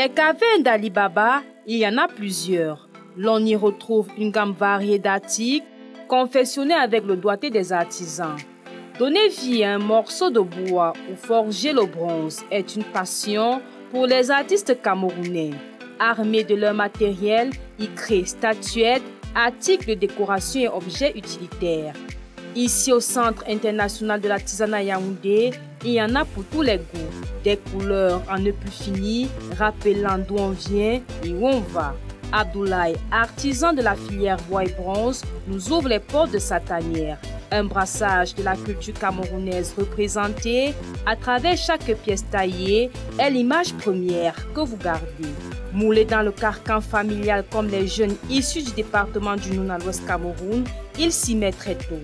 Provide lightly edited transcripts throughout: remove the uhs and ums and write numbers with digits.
Des cavernes d'Ali Baba, il y en a plusieurs. L'on y retrouve une gamme variée d'articles confectionnés avec le doigté des artisans. Donner vie à un morceau de bois ou forger le bronze est une passion pour les artistes camerounais. Armés de leur matériel, ils créent statuettes, articles de décoration et objets utilitaires. Ici au Centre international de l'artisanat Yaoundé, il y en a pour tous les goûts. Des couleurs en ne plus finir, rappelant d'où on vient et où on va. Abdoulaye, artisan de la filière bois et bronze, nous ouvre les portes de sa tanière. Un brassage de la culture camerounaise représenté à travers chaque pièce taillée est l'image première que vous gardez. Moulés dans le carcan familial comme les jeunes issus du département du Noun à l'Ouest Cameroun, ils s'y mettent très tôt.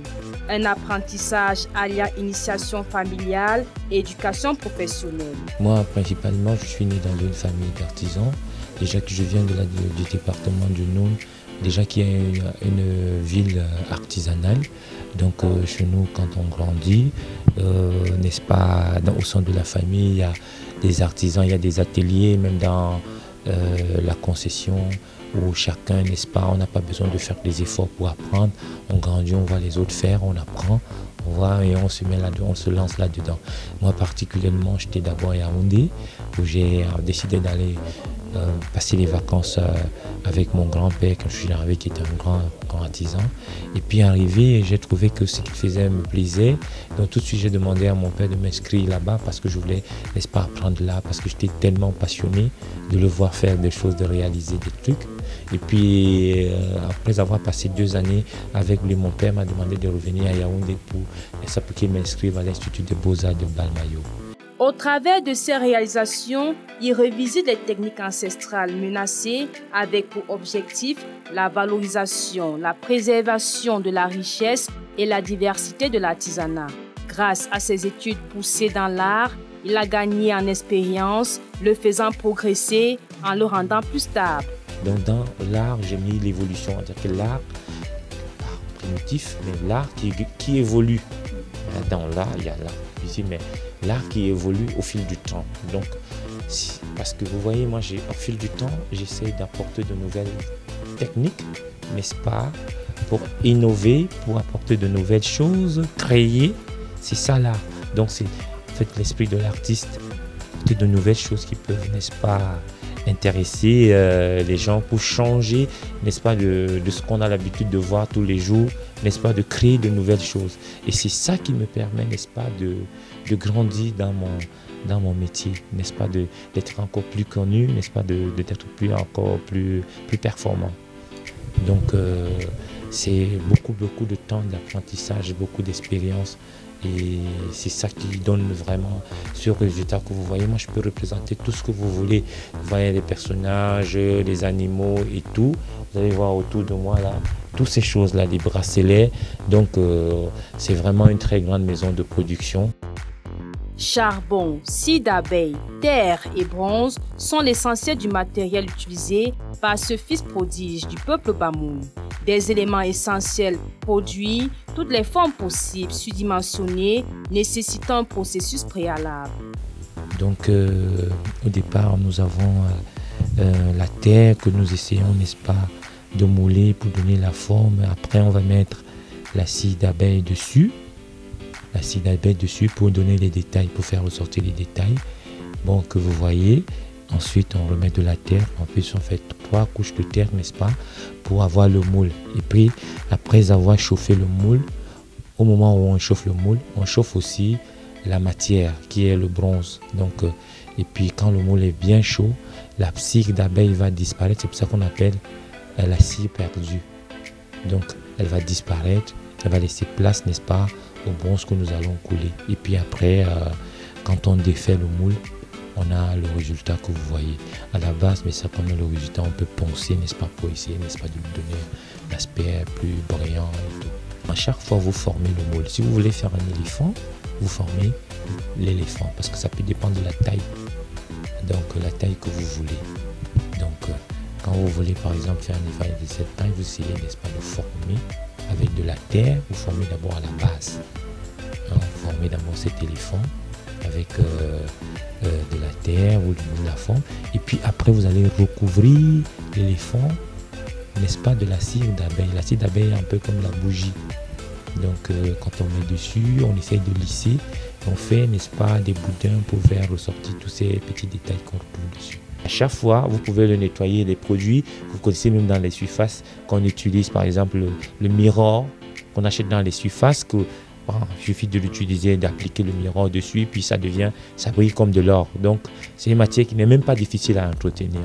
Un apprentissage alliant initiation familiale et éducation professionnelle. Moi, principalement, je suis né dans une famille d'artisans. Déjà que je viens du département du Noun, déjà qui est une ville artisanale. Donc chez nous, quand on grandit, n'est-ce pas, au sein de la famille, il y a des artisans, il y a des ateliers, même dans la concession, où chacun, n'est-ce pas, on n'a pas besoin de faire des efforts pour apprendre. On grandit, on voit les autres faire, on apprend, on voit et on se met là-dedans, on se lance là-dedans. Moi particulièrement, j'étais d'abord à Yaoundé, où j'ai décidé d'aller passer les vacances avec mon grand-père quand je suis arrivé, qui était un grand artisan. Et puis arrivé, j'ai trouvé que ce qu'il faisait me plaisait. Donc tout de suite, j'ai demandé à mon père de m'inscrire là-bas parce que je voulais, n'est-ce pas, apprendre là, parce que j'étais tellement passionné de le voir faire des choses, de réaliser des trucs. Et puis, après avoir passé 2 années avec lui, mon père m'a demandé de revenir à Yaoundé pour qu'il m'inscrive à l'Institut des Beaux-Arts de Balmayo. Au travers de ces réalisations, il revisite les techniques ancestrales menacées avec pour objectif la valorisation, la préservation de la richesse et la diversité de l'artisanat. Grâce à ses études poussées dans l'art, il a gagné en expérience, le faisant progresser en le rendant plus stable. Donc dans l'art, j'ai mis l'évolution, c'est-à-dire que l'art primitif, mais l'art qui évolue. Dans l'art, il y a l'art ici, mais l'art qui évolue au fil du temps. Donc, parce que vous voyez, moi, au fil du temps, j'essaie d'apporter de nouvelles techniques, n'est-ce pas, pour innover, pour apporter de nouvelles choses, créer. C'est ça l'art. Donc, c'est en fait l'esprit de l'artiste, de nouvelles choses qui peuvent, n'est-ce pas, intéresser les gens pour changer, n'est-ce pas, de ce qu'on a l'habitude de voir tous les jours, n'est-ce pas, de créer de nouvelles choses. Et c'est ça qui me permet, n'est-ce pas, de grandir dans mon métier, n'est-ce pas, d'être encore plus connu, n'est-ce pas, d'être encore plus performant. Donc c'est beaucoup de temps d'apprentissage, beaucoup d'expérience. Et c'est ça qui donne vraiment ce résultat que vous voyez. Moi, je peux représenter tout ce que vous voulez. Vous voyez les personnages, les animaux et tout. Vous allez voir autour de moi, là, toutes ces choses-là, les bracelets. Donc, c'est vraiment une très grande maison de production. Charbon, scie d'abeille, terre et bronze sont l'essentiel du matériel utilisé par ce fils prodige du peuple Bamoun. Des éléments essentiels produits, toutes les formes possibles, surdimensionnées, nécessitant un processus préalable. Donc, au départ, nous avons la terre que nous essayons, n'est-ce pas, de mouler pour donner la forme. Après, on va mettre la scie d'abeille dessus. La scie d'abeille dessus pour donner les détails, pour faire ressortir les détails. Bon, que vous voyez. Ensuite, on remet de la terre. En plus, on fait 3 couches de terre, n'est-ce pas, pour avoir le moule. Et puis, après avoir chauffé le moule, au moment où on chauffe le moule, on chauffe aussi la matière qui est le bronze. Donc, et puis, quand le moule est bien chaud, la scie d'abeille va disparaître. C'est pour ça qu'on appelle la scie perdue. Donc, elle va disparaître. Elle va laisser place, n'est-ce pas, au bronze que nous allons couler. Et puis après, quand on défait le moule, on a le résultat que vous voyez. À la base, mais ça, comme le résultat, on peut poncer, n'est-ce pas, pour essayer, n'est-ce pas, de lui donner l'aspect plus brillant et tout. À chaque fois, vous formez le moule. Si vous voulez faire un éléphant, vous formez l'éléphant, parce que ça peut dépendre de la taille. Donc, la taille que vous voulez. Donc, quand vous voulez, par exemple, faire un éléphant de cette taille, vous essayez, n'est-ce pas, de former avec de la terre. Vous formez d'abord à la base. Vous formez d'abord cet éléphant. avec de la terre ou de la forme. Et puis après, vous allez recouvrir l'éléphant, n'est-ce pas, de la cire d'abeille. La cire d'abeille est un peu comme la bougie. Donc quand on met dessus, on essaye de lisser. On fait, n'est-ce pas, des boudins pour faire ressortir tous ces petits détails qu'on retrouve dessus. À chaque fois, vous pouvez le nettoyer. Les produits, vous connaissez même dans les surfaces qu'on utilise, par exemple le miroir qu'on achète dans les surfaces, que il suffit de l'utiliser, d'appliquer le miroir dessus, puis ça brille comme de l'or. Donc c'est une matière qui n'est même pas difficile à entretenir.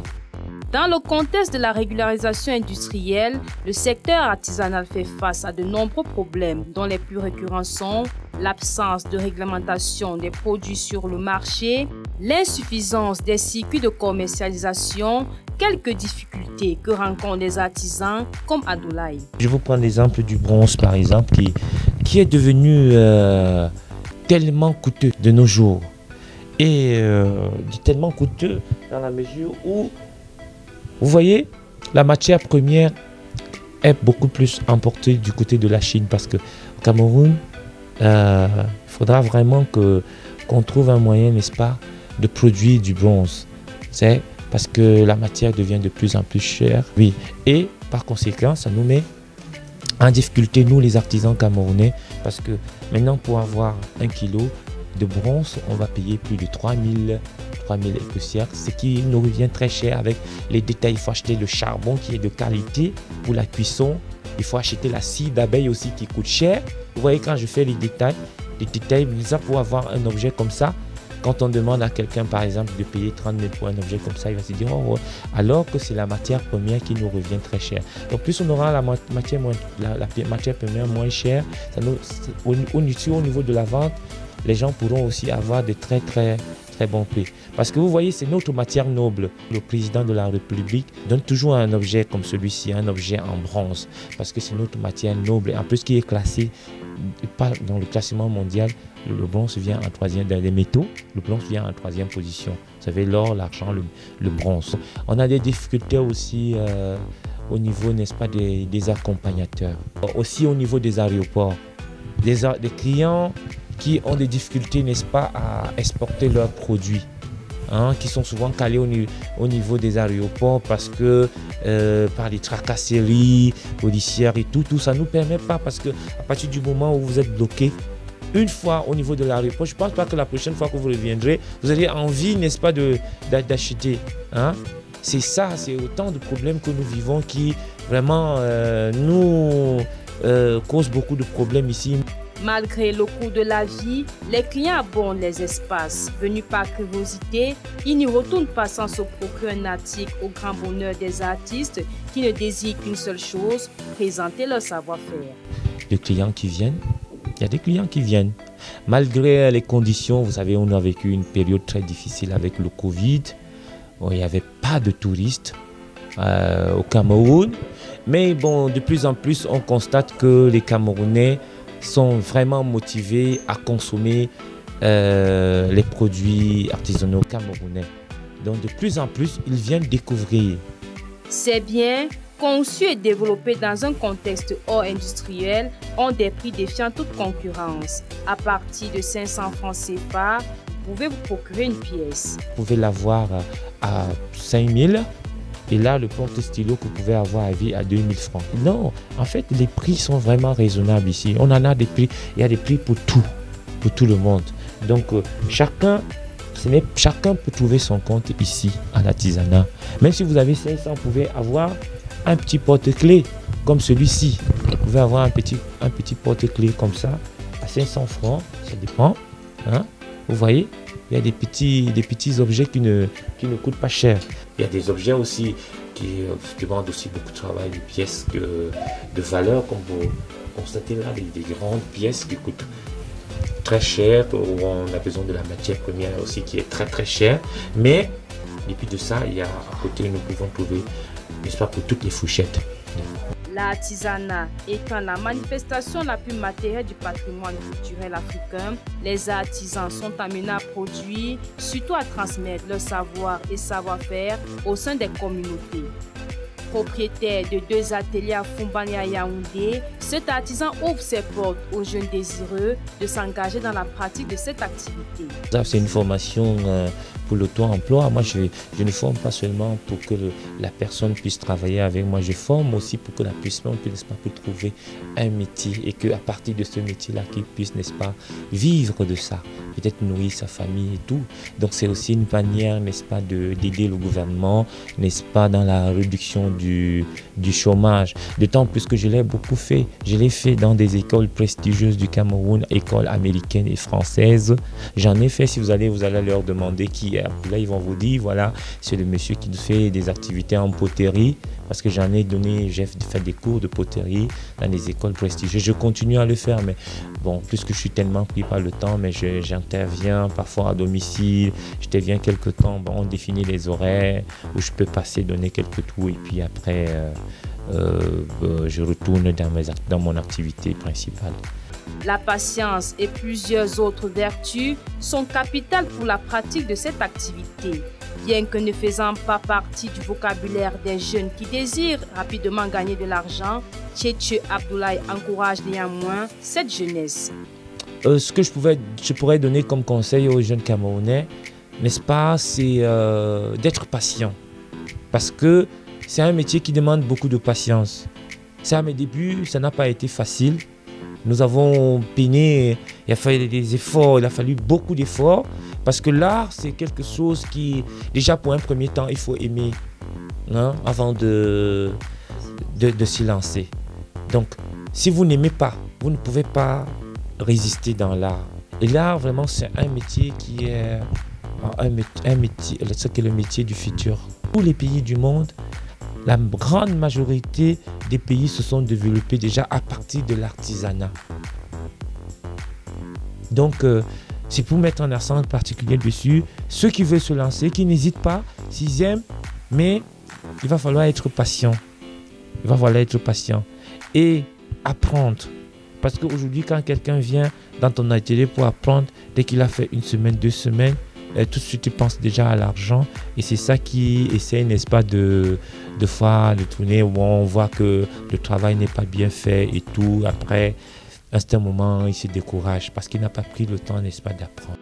Dans le contexte de la régularisation industrielle, le secteur artisanal fait face à de nombreux problèmes, dont les plus récurrents sont l'absence de réglementation des produits sur le marché, l'insuffisance des circuits de commercialisation, quelques difficultés que rencontrent les artisans comme Abdoulaye. Je vous prends l'exemple du bronze, par exemple, qui est devenu tellement coûteux de nos jours. Et tellement coûteux dans la mesure où, vous voyez, la matière première est beaucoup plus importée du côté de la Chine, parce qu'au Cameroun, il faudra vraiment qu'on trouve un moyen, n'est-ce pas, de produire du bronze. C'est parce que la matière devient de plus en plus chère. Oui. Et par conséquent, ça nous met en difficulté, nous les artisans camerounais, parce que maintenant, pour avoir 1 kilo de bronze, on va payer plus de 3000 et poussières, ce qui nous revient très cher avec les détails. Il faut acheter le charbon qui est de qualité pour la cuisson. Il faut acheter la cire d'abeille aussi qui coûte cher. Vous voyez, quand je fais les détails, ça pour avoir un objet comme ça, quand on demande à quelqu'un, par exemple, de payer 30 000 pour un objet comme ça, il va se dire, oh, alors que c'est la matière première qui nous revient très cher. Donc, plus on aura la matière première moins chère, au niveau de la vente, les gens pourront aussi avoir de très bons prix. Parce que vous voyez, c'est notre matière noble. Le président de la République donne toujours un objet comme celui-ci, un objet en bronze, parce que c'est notre matière noble. Et en plus, qui est classé dans le classement mondial, le bronze vient en troisième, dans les métaux, le bronze vient en 3e position. Vous savez, l'or, l'argent, le bronze. On a des difficultés aussi au niveau, n'est-ce pas, des accompagnateurs. Aussi au niveau des aéroports. Des clients qui ont des difficultés, n'est-ce pas, à exporter leurs produits, qui sont souvent calés au niveau des aéroports parce que par les tracasseries policières et tout ça ne nous permet pas, parce que à partir du moment où vous êtes bloqué une fois au niveau de l'aéroport, je ne pense pas que la prochaine fois que vous reviendrez, vous avez envie, n'est-ce pas, d'acheter. C'est ça, c'est autant de problèmes que nous vivons qui vraiment nous causent beaucoup de problèmes ici. Malgré le coût de la vie, les clients abondent les espaces. Venus par curiosité, ils n'y retournent pas sans se procurer un article au grand bonheur des artistes qui ne désirent qu'une seule chose, présenter leur savoir-faire. Les clients qui viennent, il y a des clients qui viennent. Malgré les conditions, vous savez, on a vécu une période très difficile avec le Covid. Il n'y avait pas de touristes au Cameroun. Mais bon, de plus en plus, on constate que les Camerounais sont vraiment motivés à consommer les produits artisanaux camerounais. Donc de plus en plus, ils viennent découvrir. Ces biens, conçus et développés dans un contexte hors industriel, ont des prix défiant toute concurrence. À partir de 500 francs CFA, vous pouvez vous procurer une pièce. Vous pouvez l'avoir à 5000. Et là, le porte-stylo que vous pouvez avoir à 2000 francs. Non, en fait, les prix sont vraiment raisonnables ici. On en a des prix, il y a des prix pour tout le monde. Donc, chacun peut trouver son compte ici, à l'artisanat. Même si vous avez 500, vous pouvez avoir un petit porte-clés comme celui-ci. Vous pouvez avoir un petit porte-clés comme ça, à 500 francs, ça dépend. Vous voyez, il y a des petits objets qui ne coûtent pas cher. Il y a des objets aussi qui demandent aussi beaucoup de travail, des pièces de valeur, comme vous constatez là, des grandes pièces qui coûtent très cher, où on a besoin de la matière première aussi qui est très chère. Mais, et puis de ça, il y a à côté, nous pouvons trouver, n'est-ce pas, pour toutes les fourchettes. L'artisanat étant la manifestation la plus matérielle du patrimoine culturel africain, les artisans sont amenés à produire, surtout à transmettre leur savoir et savoir-faire au sein des communautés. Propriétaire de 2 ateliers à Foumban et à Yaoundé, cet artisan ouvre ses portes aux jeunes désireux de s'engager dans la pratique de cette activité. C'est une formation pour l'auto-emploi. Moi, je ne forme pas seulement pour que la personne puisse travailler avec moi, je forme aussi pour que la personne puisse trouver un métier et qu'à partir de ce métier-là, qu'il puisse, n'est-ce pas, vivre de ça, peut-être nourrir sa famille et tout. Donc c'est aussi une manière, n'est-ce pas, d'aider le gouvernement, n'est-ce pas, dans la réduction du chômage. D'autant plus que je l'ai beaucoup fait. Je l'ai fait dans des écoles prestigieuses du Cameroun, écoles américaines et françaises. J'en ai fait, si vous allez leur demander qui est. Là, ils vont vous dire, voilà, c'est le monsieur qui fait des activités en poterie. Parce que j'en ai donné, j'ai fait des cours de poterie dans des écoles prestigieuses. Je continue à le faire, mais bon, plus que je suis tellement pris par le temps, mais j'interviens parfois à domicile, j'interviens quelques temps, bon, on définit les horaires où je peux passer, donner quelques tours et puis après, je retourne dans mon activité principale. La patience et plusieurs autres vertus sont capitales pour la pratique de cette activité. Bien que ne faisant pas partie du vocabulaire des jeunes qui désirent rapidement gagner de l'argent, Tchétché Abdoulaye encourage néanmoins cette jeunesse. Ce que je pourrais donner comme conseil aux jeunes Camerounais, n'est-ce pas, c'est d'être patient. Parce que c'est un métier qui demande beaucoup de patience. Ça, à mes débuts, ça n'a pas été facile. Nous avons peiné, il a fallu des efforts, il a fallu beaucoup d'efforts. Parce que l'art, c'est quelque chose qui, déjà pour un premier temps, il faut aimer, hein, avant de s'y lancer. Donc, si vous n'aimez pas, vous ne pouvez pas résister dans l'art. Et l'art, vraiment, c'est un métier qui est le métier du futur. Tous les pays du monde, la grande majorité des pays se sont développés déjà à partir de l'artisanat. Donc, c'est pour mettre un accent particulier dessus. Ceux qui veulent se lancer, qui n'hésitent pas, s'ils aiment, mais il va falloir être patient. Il va falloir être patient et apprendre. Parce qu'aujourd'hui, quand quelqu'un vient dans ton atelier pour apprendre, dès qu'il a fait 1 semaine, 2 semaines, tout de suite, tu penses déjà à l'argent. Et c'est ça qui essaie, n'est-ce pas, de tourner où on voit que le travail n'est pas bien fait et tout. Après, à un certain moment, il se décourage parce qu'il n'a pas pris le temps, n'est-ce pas, d'apprendre.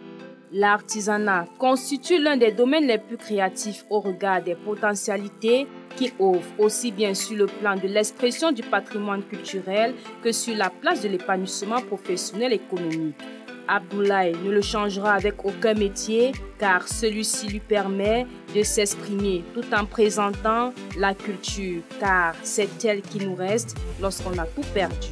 L'artisanat constitue l'un des domaines les plus créatifs au regard des potentialités qu'il offre, aussi bien sur le plan de l'expression du patrimoine culturel que sur la place de l'épanouissement professionnel et économique. Abdoulaye ne le changera avec aucun métier car celui-ci lui permet de s'exprimer tout en présentant la culture car c'est elle qui nous reste lorsqu'on a tout perdu.